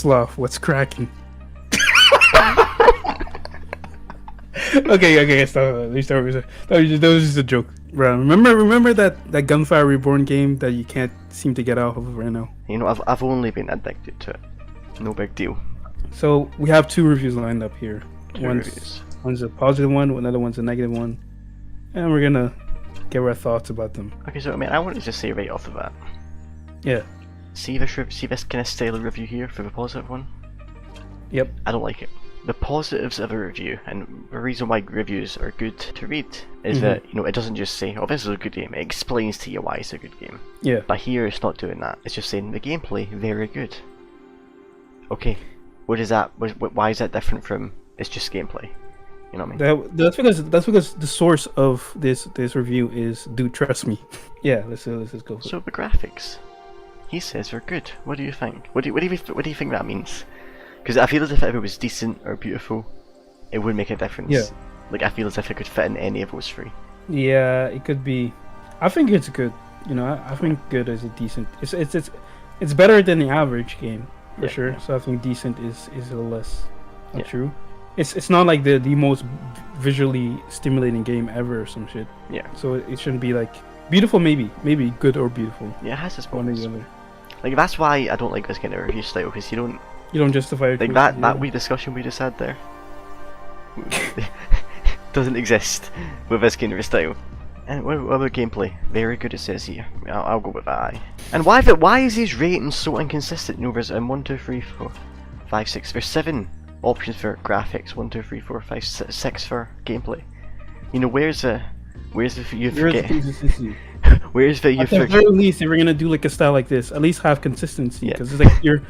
Sloth, what's cracking? Okay, stop. That was just a joke. Bro, remember that Gunfire Reborn game that you can't seem to get out of right now? You know, I've only been addicted to it. No big deal. So we have 2 reviews lined up here. Reviews. One's a positive one, another one's a negative one, and we're gonna give our thoughts about them. Okay, so I mean, I want to just say right off the bat. Yeah. See this kind of style of review here for the positive one. Yep. I don't like it. The positives of a review, and the reason why reviews are good to read, is that, you know, it doesn't just say, oh, this is a good game, it explains to you why it's a good game. Yeah. But here it's not doing that, it's just saying the gameplay, very good. Okay, what is that, why is that different from, it's just gameplay? You know what I mean? That's because the source of this review is "Dude, trust me." Yeah, let's just go. So the graphics, he says they're good. What do you think? What do you think that means? Because I feel as if it was decent or beautiful, it would make a difference. Yeah. Like I feel as if it could fit in any of those 3. Yeah, it could be. I think it's good. You know, I think good is a decent. It's better than the average game for sure. Yeah. So I think decent is a little less true. It's not like the most visually stimulating game ever or some shit. Yeah. So it shouldn't be like beautiful, maybe good or beautiful. Yeah, it has its one or moments. the other. Like that's why I don't like this kind of review style, because you don't justify it. Like that wee discussion we just had there doesn't exist with this kind of style. And what about gameplay? Very good, it says here. I'll go with that. And why is these ratings so inconsistent? You know, there's 1, 2, 3, 4, 5, 6. There's 7 options for graphics. 1, 2, 3, 4, 5, 6 for gameplay. You know, where's the you forget? Where's the you At the very least, if we're gonna do like a style like this, at least have consistency, because it's like you're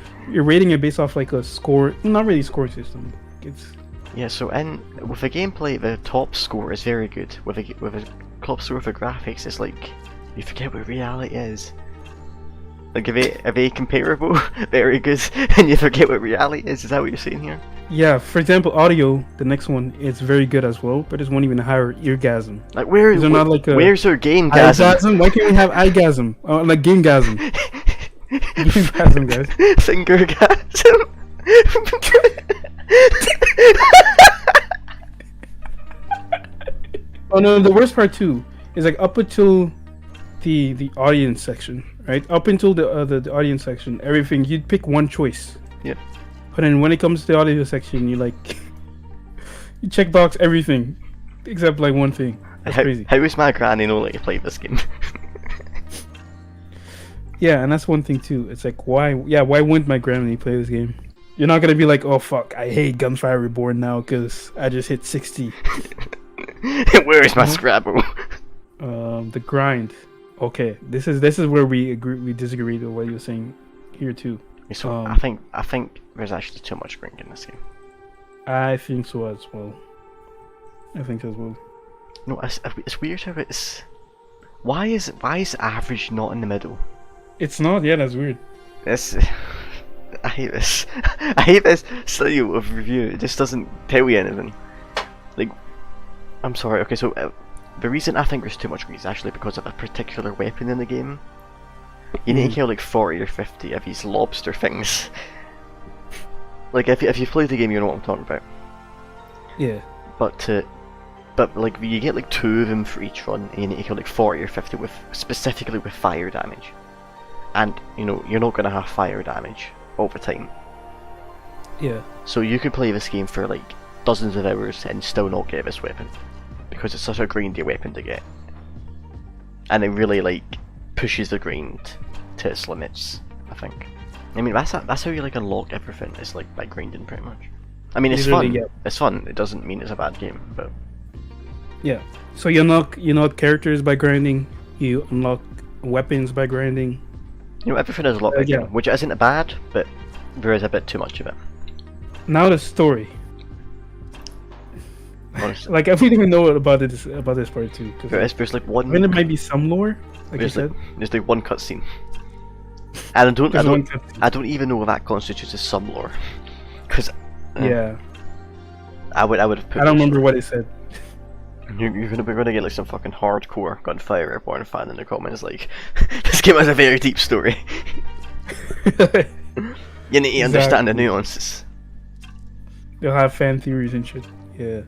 rating it based off like a score, not really score system. Yeah. So with the gameplay, the top score is very good. With a top score for graphics, it's like you forget what reality is. Like are they comparable? Very good, and you forget what reality is. Is that what you're saying here? Yeah. For example, audio. The next one is very good as well, but it's one even higher eargasm. Like where's our gamegasm? Why can't we have eyegasm? Like gamegasm. Gamegasm, guys. Fingergasm. Oh no, the worst part too is like up until the audience section, right? Up until the audience section, everything you'd pick one choice. Yeah. But then when it comes to the audio section, you you check box everything except like one thing. That's crazy. How is my granny know that you play this game? Yeah, and that's one thing too. It's like why wouldn't my granny play this game? You're not gonna be like, oh fuck, I hate Gunfire Reborn now because I just hit 60. Where is my Scrabble? The grind. Okay, this is where we disagree with what you were saying here too. So I think there's actually too much grinding in this game. I think so as well. No, it's weird how it's. Why is average not in the middle? It's not. Yeah, that's weird. I hate this. I hate this style of review. It just doesn't tell you anything. Like, I'm sorry. Okay, so the reason I think there's too much greed is actually because of a particular weapon in the game. You need to kill like 40 or 50 of these lobster things. Like if you play the game, you know what I'm talking about. Yeah. But like you get like 2 of them for each run, and you need to kill like 40 or 50 specifically with fire damage. And you know you're not gonna have fire damage all the time. Yeah. So you could play this game for like dozens of hours and still not get this weapon, because it's such a grindy weapon to get. And it really like pushes the grind to its limits, I think. I mean that's how you like unlock everything, is like by grinding pretty much. I mean it's fun. Yeah. It's fun. It doesn't mean it's a bad game, but yeah. So you unlock characters by grinding. You unlock weapons by grinding. You know, everything is a lot bigger, which isn't bad, but there is a bit too much of it. Now the story. Honestly. Like everything we know about this part too. There's like one. I mean, there might be some lore, like you said. There's like one cutscene, and I don't even know what that constitutes as some lore, because yeah, I would have put. I don't remember what it said. You're gonna get like some fucking hardcore Gunfire Reborn fan in the comments like, this game has a very deep story. You need to understand the nuances. They'll have fan theories and shit. Yeah.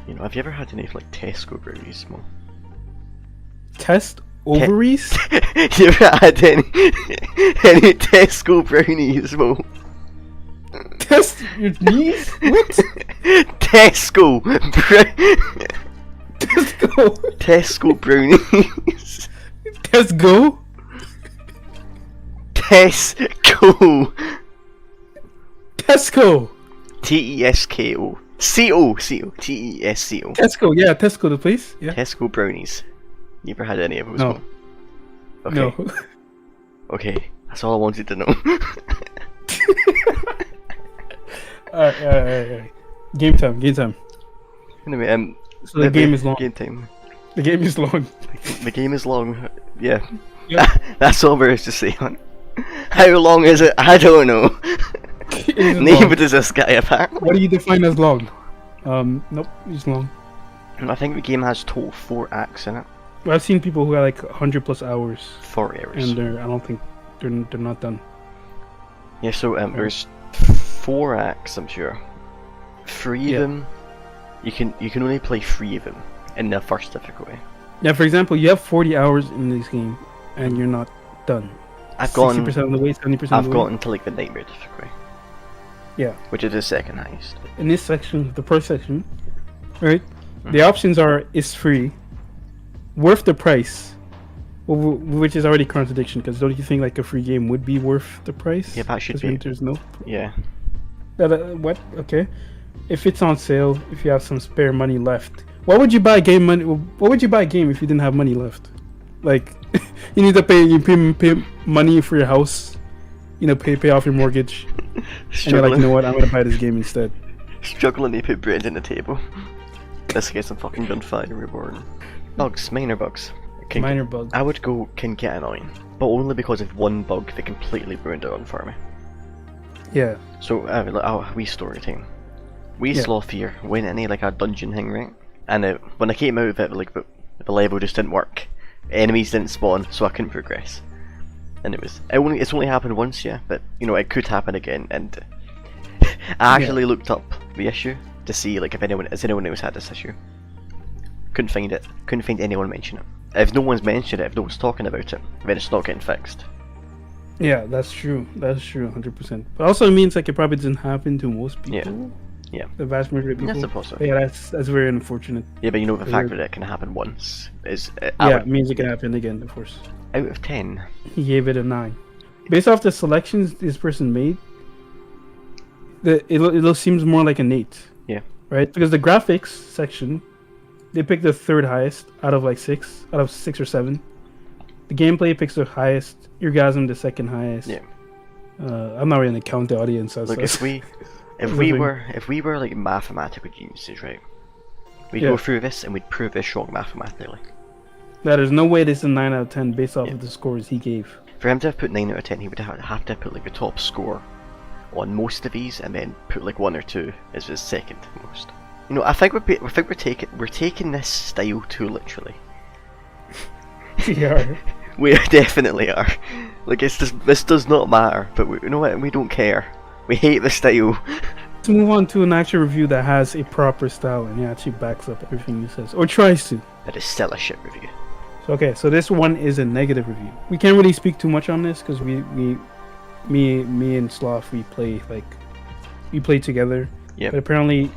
You know, have you ever had any like Tesco brownies, Mo? Test ovaries? You ever had any Tesco brownies, Mo? Test your knees? What? Tesco! Tesco. Tesco brownies. Tesco? Tesco! Tesco! T-E-S-K-O. C-O! C-O. T-E-S-C-O. Tesco, yeah, Tesco the place. Yeah. Tesco brownies. You ever had any of those? No. Mo? Okay. No. Okay, that's all I wanted to know. Alright. Game time. Anyway, So the game is long. Game time. The game is long. The game is long. Yeah. Yeah. That's all there is to say on it. How long is it? I don't know. It is Neither long. does this guy apparently. What do you define as long? Nope, it's long. I think the game has total 4 acts in it. Well, I've seen people who got like 100+ hours, 4 hours. and I don't think they're not done. Yeah, so there's 4 acts, I'm sure. 3 of them, you can only play 3 of them in the first difficulty. Yeah, for example, you have 40 hours in this game, and you're not done. I've gotten 60% of the way, 70% of the I've way. gotten to like the nightmare difficulty. Yeah. Which is the second highest. In this section, the first section, right? The options are is free, worth the price, which is already contradiction, because don't you think like a free game would be worth the price? Yeah, that should 'Cause be. when there's no. Yeah. What? Okay. If it's on sale, if you have some spare money left, why would you buy a game money? What would you buy a game if you didn't have money left? Like, you need to pay money for your house, pay off your mortgage, and you're like, you know what? I'm gonna buy this game instead. Struggling to put bread on the table. Let's get some fucking Gunfire Reborn. Bugs, minor bugs. Minor bugs. I would go can get annoying, but only because of one bug that completely ruined it on for me. Yeah. So, wee story time. We Sloth here went into like a dungeon thing, right? And when I came out of it, like the level just didn't work. Enemies didn't spawn, so I couldn't progress. And it's only happened once, yeah, but it could happen again. And I actually looked up the issue to see like if anyone else had this issue. Couldn't find it. Couldn't find anyone mention it. If no one's mentioned it, if no one's talking about it, then it's not getting fixed. Yeah, that's true. That's true, 100%. But also it means like it probably doesn't happen to most people. Yeah. The vast majority of people. That's possible. Yeah, that's very unfortunate. Yeah, but the fact that it can happen once is. It means it can happen again, of course. Out of 10. He gave it a 9. Based off the selections this person made, it seems more like an 8. Yeah. Right? Because the graphics section, they picked the 3rd highest out of 6 or 7. The gameplay picks the highest. Orgasm the 2nd highest. Yeah. I'm not really gonna count the audience. Look, if we were like mathematical geniuses, right? We'd go through this and we'd prove this wrong mathematically. There's no way this is a 9 out of 10 based off of the scores he gave. For him to have put 9 out of 10, he would have to put like the top score on most of these, and then put like 1 or 2 as his second most. I think we're taking this style too literally. We are. We definitely are. Like this does not matter, but you know what? We don't care. We hate the style. Let's move on to an actual review that has a proper style and he actually backs up everything he says, or tries to. That is still a shit review. So this one is a negative review. We can't really speak too much on this because me and Sloth we play together. Yeah. But apparently,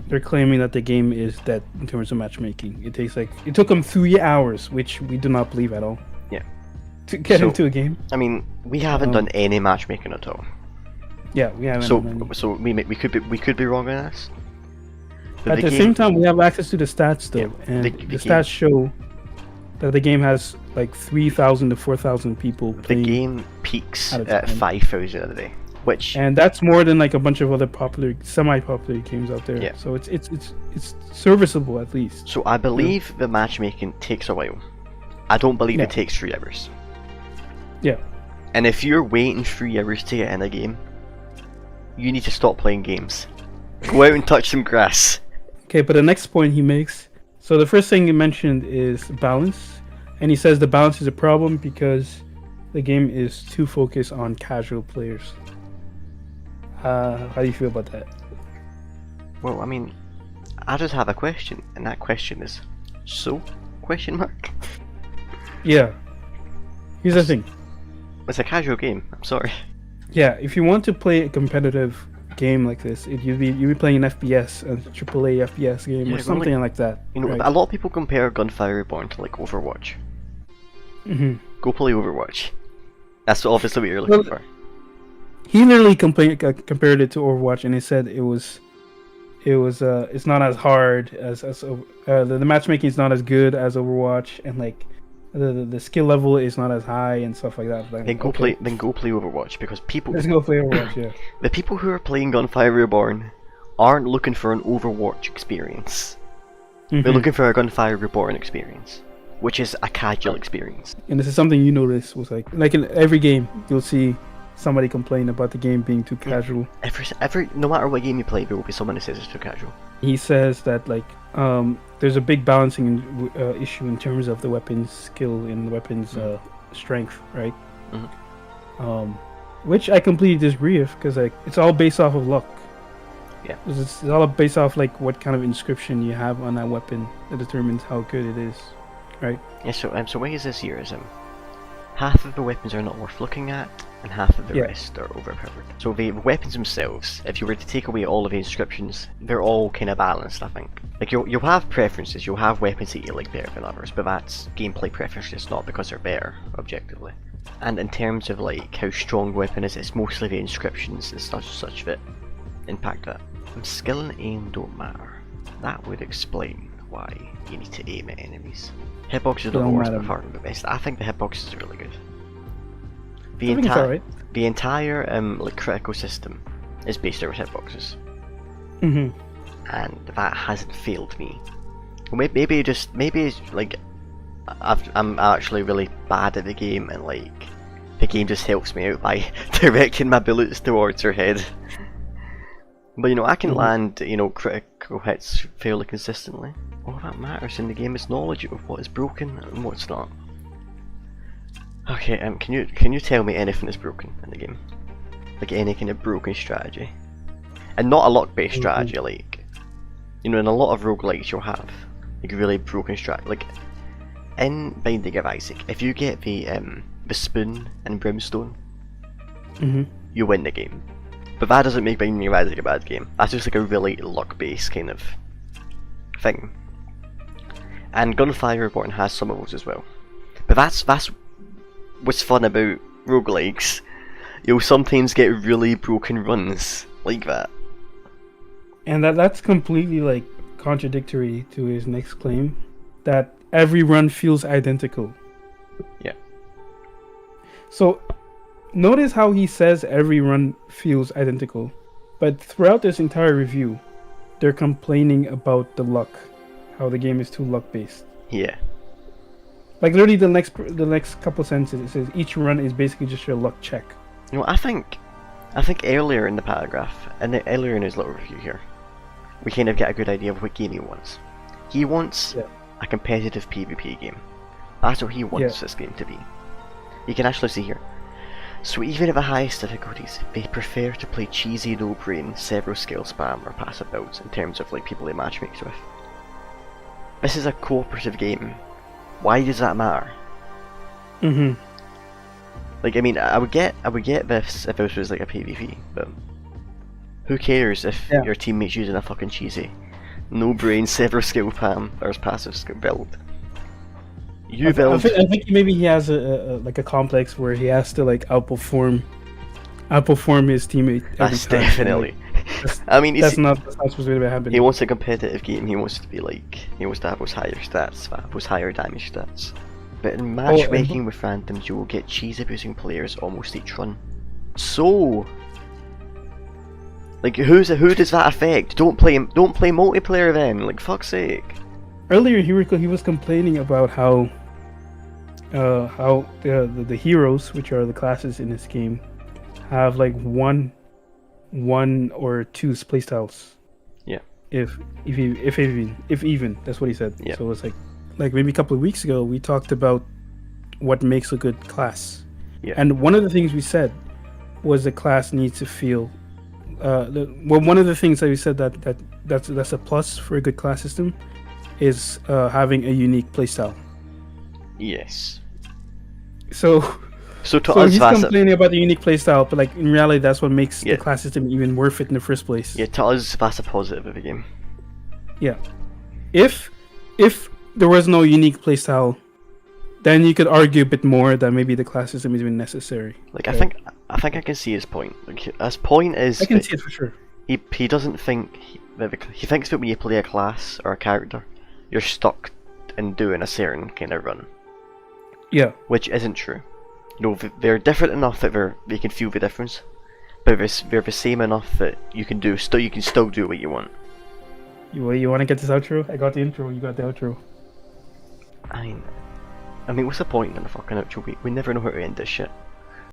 they're claiming that the game is dead in terms of matchmaking. It took them 3 hours, which we do not believe at all. Yeah. To get into a game. I mean, we haven't done any matchmaking at all. Yeah, we haven't. So we could be wrong on this. But at the same time, we have access to the stats though, and the stats show that the game has like 3,000 to 4,000 people playing. The game peaks at 5,000 a day, and that's more than like a bunch of other semi-popular games out there. Yeah. So it's serviceable at least. So I believe the matchmaking takes a while. I don't believe it takes 3 hours. Yeah. And if you're waiting 3 hours to get in a game, you need to stop playing games. Go out and touch some grass. Okay, but the next point he makes. So the first thing he mentioned is balance, and he says the balance is a problem because the game is too focused on casual players. How do you feel about that? Well, I mean, I just have a question, and that question is, so? Question mark? Yeah. Here's the thing. It's a casual game. I'm sorry. Yeah, if you want to play a competitive game like this, you'd be playing an FPS, a AAA FPS game, Yeah, or something like that. You know, right? a lot of people compare Gunfire Reborn to like Overwatch. Mm-hmm. Go play Overwatch. That's obviously what you're looking for. He literally compared it to Overwatch, and he said it's not as hard as the matchmaking is not as good as Overwatch, and like the skill level is not as high and stuff like that. Like, Then go play Overwatch, because people. Let's go play Overwatch. Yeah. The people who are playing Gunfire Reborn aren't looking for an Overwatch experience. Mm-hmm. They're looking for a Gunfire Reborn experience, which is a casual experience. And this is something you notice was like in every game you'll see somebody complain about the game being too casual. Every no matter what game you play, there will be someone who says it's too casual. He says that like there's a big balancing issue in terms of the weapons skill and the weapons strength, right? Mm-hmm. Which I completely disagree with, because like it's all based off of luck. Yeah. It's all based off like what kind of inscription you have on that weapon that determines how good it is, right? Yeah. So what is this here is half of the weapons are not worth looking at, and half of the rest are overpowered. So the weapons themselves, if you were to take away all of the inscriptions, they're all kind of balanced, I think. Like you'll have preferences, you'll have weapons that you like better than others, but that's gameplay preferences, not because they're better objectively. And in terms of like how strong the weapon is, it's mostly the inscriptions and such that impact that. And skill and aim don't matter. That would explain why you need to aim at enemies. Hitboxes are the worst, but far from the best. I think the hitboxes are really good. The entire like critical system is based around hitboxes. Mm-hmm. And that hasn't failed me. Maybe it's like I'm actually really bad at the game, and like the game just helps me out by directing my bullets towards her head. But you know, I can land, you know, critical hits fairly consistently. All that matters in the game is knowledge of what is broken and what's not. Okay, can you tell me anything that's broken in the game? Like any kind of broken strategy, and not a luck-based strategy. Like, you know, in a lot of roguelikes you'll have like really broken strategy. Like in Binding of Isaac, if you get the spoon and brimstone, you win the game. But that doesn't make Binding of Isaac a bad game. That's just like a really luck-based kind of thing. And Gunfire Reborn has some of those as well. But that's what's fun about roguelikes. You'll sometimes get really broken runs like that. And that's completely like contradictory to his next claim, that every run feels identical. Yeah. So notice how he says every run feels identical, but throughout this entire review, they're complaining about the luck, how the game is too luck based. Yeah. Like literally the next couple sentences, it says each run is basically just your luck check. You know, I think earlier in the paragraph, and earlier in his little review here, we kind of get a good idea of what game he wants. He wants a competitive PvP game. That's what he wants this game to be. You can actually see here. So even at the highest difficulties, they prefer to play cheesy, no-brain, several skill spam or passive builds in terms of like people they matchmake with. This is a cooperative game. Why does that matter? Like, I mean, I would get this if this was like a PvP, but who cares if your teammate's using a fucking cheesy, no-brain, several skill spam or passive skill build? I think maybe he has a complex where he has to like outperform his teammate every That's time. definitely. I mean, that's not supposed to be happening. He wants a competitive game. He wants to be like, he wants to have those higher stats, those higher damage stats. But in matchmaking with randoms, you will get cheese abusing players almost each run. So, like, who does that affect? Don't play multiplayer then. Like, fuck's sake. Earlier, he was complaining about how the heroes, which are the classes in this game, have like one or two playstyles. Yeah. If even, that's what he said. Yeah. So it's like maybe a couple of weeks ago we talked about what makes a good class, Yeah. And one of the things we said was the class needs to feel. One of the things that we said that's a plus for a good class system is having a unique playstyle. Yes. So to us, he's that's complaining about the unique playstyle, but like in reality, that's what makes Yeah. the class system even worth it in the first place. Yeah, to us, that's a positive of the game. Yeah. If there was no unique playstyle, then you could argue a bit more that maybe the class system is even necessary. Like, right? I think I can see his point. Like, his point is I can that see it for sure. he doesn't think he thinks that when you play a class or a character, you're stuck in doing a certain kind of run, Yeah. which isn't true. You know, they're different enough that they can feel the difference, but they're the same enough that you can still do what you want. You want to get this outro? I got the intro. You got the outro. I mean, what's the point in the fucking outro? We never know how to end this shit.